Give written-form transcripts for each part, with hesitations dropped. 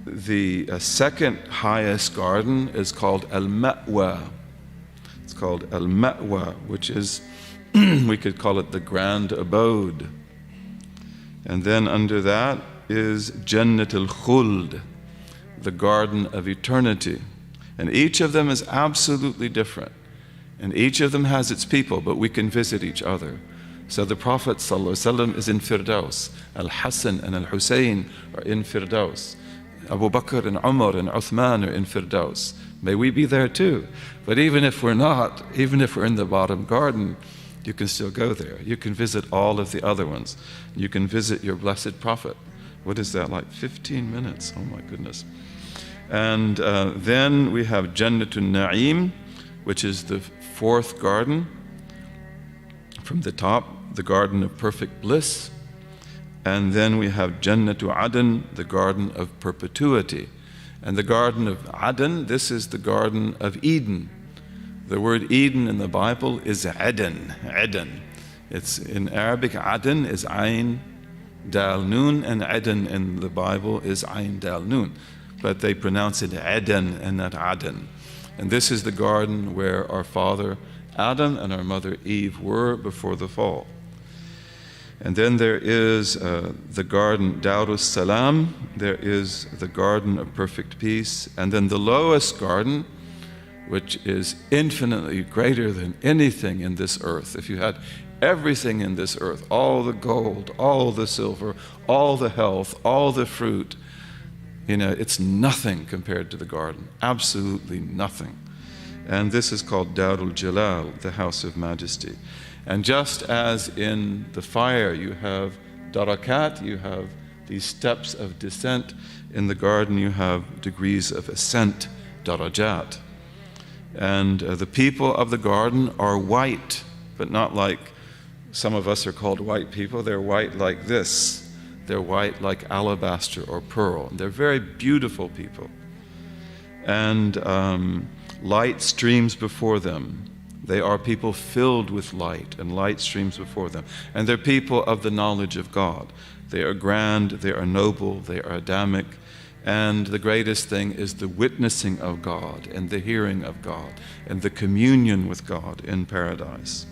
The second highest garden is called Al-Ma'wa. It's called Al-Ma'wa, which is, we could call it the grand abode. And then under that is Jannat al-Khuld, the garden of eternity. And each of them is absolutely different. And each of them has its people, but we can visit each other. So the Prophet ﷺ is in Firdaus. Al-Hassan and Al-Hussein are in Firdaus. Abu Bakr and Umar and Uthman are in Firdaus. May we be there too. But even if we're not, even if we're in the bottom garden, you can still go there. You can visit all of the other ones. You can visit your blessed Prophet. What is that, like 15 minutes? Oh my goodness. And then we have Jannatul Na'im, which is the fourth garden. From the top, the garden of perfect bliss. And then we have Jannatu Aden, the garden of perpetuity. And the garden of Aden, this is the garden of Eden. The word Eden in the Bible is Aden, Aden. It's in Arabic, Aden is Ain Dal Nun, and Aden in the Bible is Ain Dal Nun. But they pronounce it Aden and not Aden. And this is the garden where our father Adam and our mother Eve were before the fall. And then there is the garden Darus Salam. There is the garden of perfect peace. And then the lowest garden, which is infinitely greater than anything in this earth. If you had everything in this earth, all the gold, all the silver, all the health, all the fruit, it's nothing compared to the garden. Absolutely nothing. And this is called Darul Jalal, the house of majesty. And just as in the fire you have darakat, you have these steps of descent, in the garden you have degrees of ascent, darajat. And the people of the garden are white, but not like some of us are called white people. They're white like this. They're white like alabaster or pearl. And they're very beautiful people. And light streams before them. They are people filled with light, and light streams before them. And they're people of the knowledge of God. They are grand, they are noble, they are Adamic. And the greatest thing is the witnessing of God and the hearing of God and the communion with God in paradise.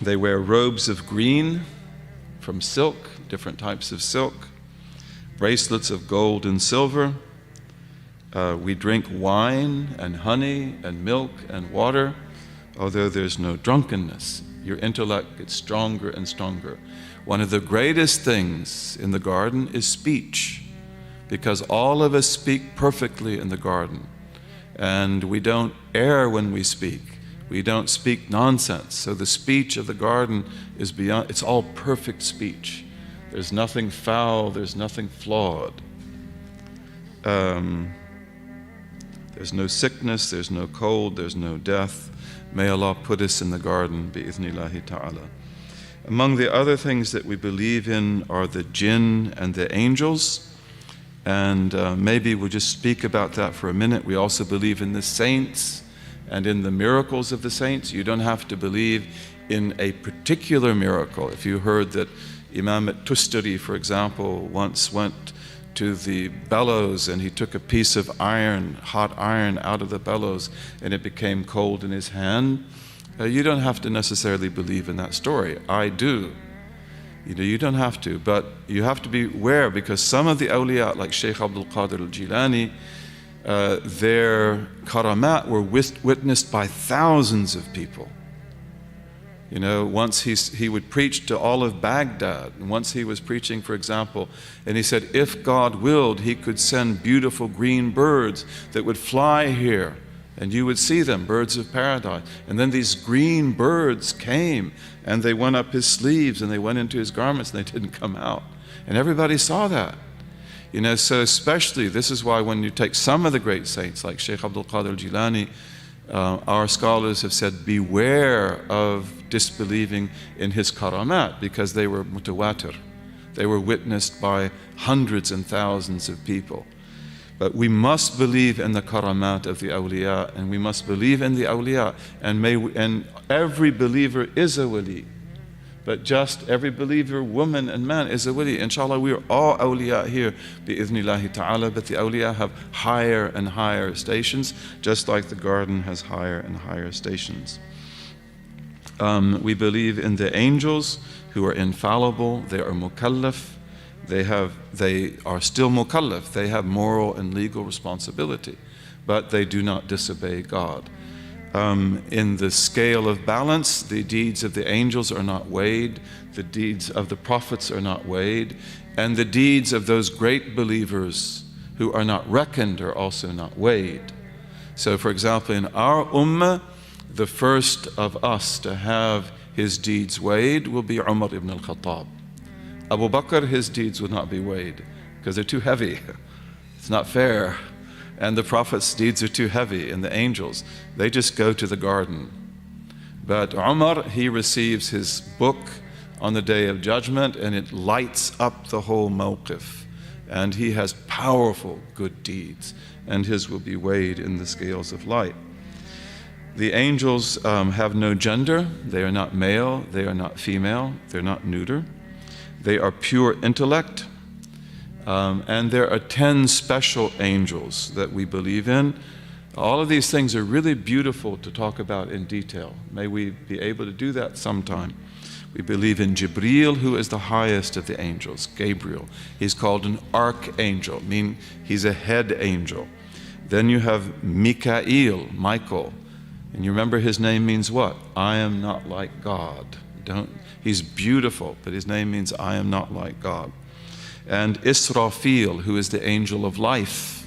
They wear robes of green from silk, different types of silk, bracelets of gold and silver. We drink wine and honey and milk and water, although there's no drunkenness. Your intellect gets stronger and stronger. One of the greatest things in the garden is speech, because all of us speak perfectly in the garden. And we don't err when we speak. We don't speak nonsense. So the speech of the garden is beyond, it's all perfect speech. There's nothing foul, there's nothing flawed. There's no sickness, there's no cold, there's no death. May Allah put us in the garden, bi'ithnillahi ta'ala. Among the other things that we believe in are the jinn and the angels. And maybe we'll just speak about that for a minute. We also believe in the saints and in the miracles of the saints. You don't have to believe in a particular miracle. If you heard that Imam at-Tustari, for example, once went to the bellows and he took a piece of iron, hot iron, out of the bellows and it became cold in his hand, you don't have to necessarily believe in that story. I do. You don't have to, but you have to be aware, because some of the awliya, like Shaykh Abdul Qadir al-Jilani, their karamat were witnessed by thousands of people. Once he would preach to all of Baghdad, and once he was preaching, for example, and he said, if God willed, he could send beautiful green birds that would fly here, and you would see them, birds of paradise. And then these green birds came, and they went up his sleeves, and they went into his garments, and they didn't come out. And everybody saw that. So especially, this is why when you take some of the great saints, like Shaykh Abdul Qadir al-Jilani, our scholars have said, beware of disbelieving in his karamat, because they were mutawatir. They were witnessed by hundreds and thousands of people. But we must believe in the karamat of the awliya, and we must believe in the awliya, and every believer is a wali. but just every believer, woman and man, is a wali. Inshallah, we are all awliya here, bi'idhnillahi ta'ala, but the awliya have higher and higher stations, just like the garden has higher and higher stations. We believe in the angels who are infallible. They are mukallaf. They are still mukallaf. They have moral and legal responsibility, but they do not disobey God. In the scale of balance, the deeds of the angels are not weighed, the deeds of the prophets are not weighed, and the deeds of those great believers who are not reckoned are also not weighed. So, for example, in our ummah, the first of us to have his deeds weighed will be Umar ibn al-Khattab. Abu Bakr, his deeds will not be weighed because they're too heavy. It's not fair. And the Prophet's deeds are too heavy, and the angels, they just go to the garden. But Umar, he receives his book on the Day of Judgment, and it lights up the whole mawqif. And he has powerful good deeds, and his will be weighed in the scales of light. The angels have no gender. They are not male, they are not female, they're not neuter. They are pure intellect. And there are 10 special angels that we believe in. All of these things are really beautiful to talk about in detail. May we be able to do that sometime. We believe in Jibreel, who is the highest of the angels, Gabriel. He's called an archangel, meaning he's a head angel. Then you have Michael. And you remember his name means what? I am not like God. He's beautiful, but his name means I am not like God. And Israfil, who is the angel of life.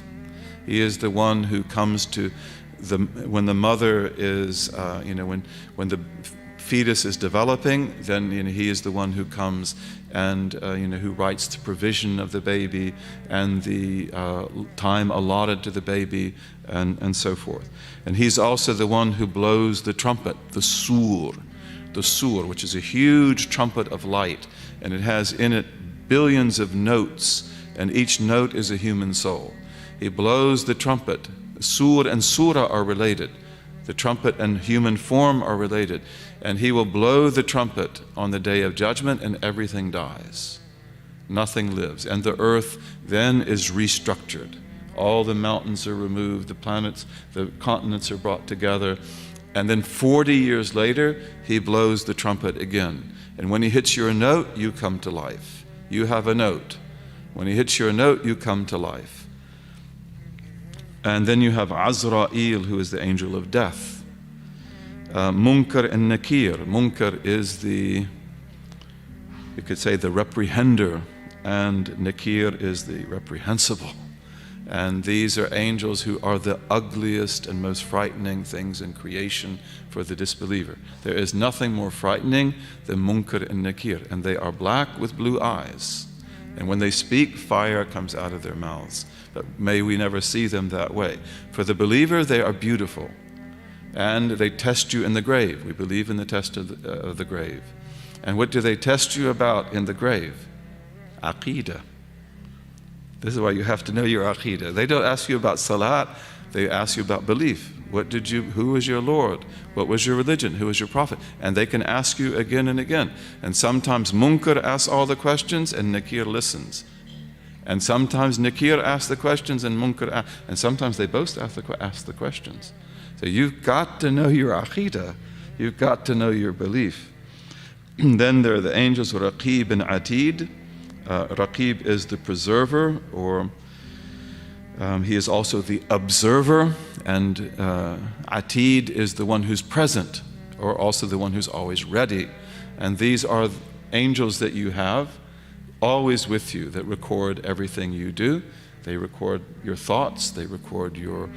He is the one who comes to when the mother is, when the fetus is developing, then he is the one who comes and who writes the provision of the baby and the time allotted to the baby and so forth. And he's also the one who blows the trumpet, the sur, which is a huge trumpet of light, and it has in it billions of notes, and each note is a human soul. He blows the trumpet. Sur and surah are related. The trumpet and human form are related. And he will blow the trumpet on the Day of Judgment, and everything dies. Nothing lives. And the earth then is restructured. All the mountains are removed, the planets, the continents are brought together. And then 40 years later, he blows the trumpet again. And when he hits your note, you come to life. You have a note. When he hits your note, you come to life. And then you have Azra'il, who is the angel of death. Munkar and Nakir. Munkar is you could say, the reprehender, and Nakir is the reprehensible. And these are angels who are the ugliest and most frightening things in creation for the disbeliever. There is nothing more frightening than Munkar and Nakir, and they are black with blue eyes. And when they speak, fire comes out of their mouths. But may we never see them that way. For the believer, they are beautiful. And they test you in the grave. We believe in the test of the grave. And what do they test you about in the grave? Aqeedah. This is why you have to know your aqeedah. They don't ask you about salat, they ask you about belief. Who was your Lord? What was your religion? Who was your prophet? And they can ask you again and again. And sometimes Munkar asks all the questions and Nakir listens. And sometimes Nakir asks the questions and Munkar asks, and sometimes they both ask the questions. So you've got to know your aqeedah. You've got to know your belief. Then there are the angels, Raqib and Atid. Raqib is the preserver, or he is also the observer, and Atid is the one who's present, or also the one who's always ready. And these are angels that you have always with you that record everything you do. They record your thoughts, they record your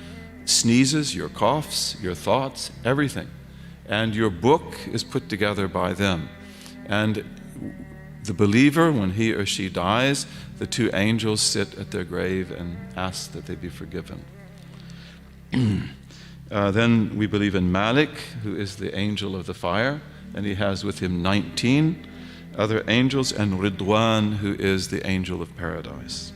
sneezes, your coughs, your thoughts, everything. And your book is put together by them. And the believer, when he or she dies, the two angels sit at their grave and ask that they be forgiven. Then we believe in Malik, who is the angel of the fire, and he has with him 19 other angels, and Ridwan, who is the angel of paradise.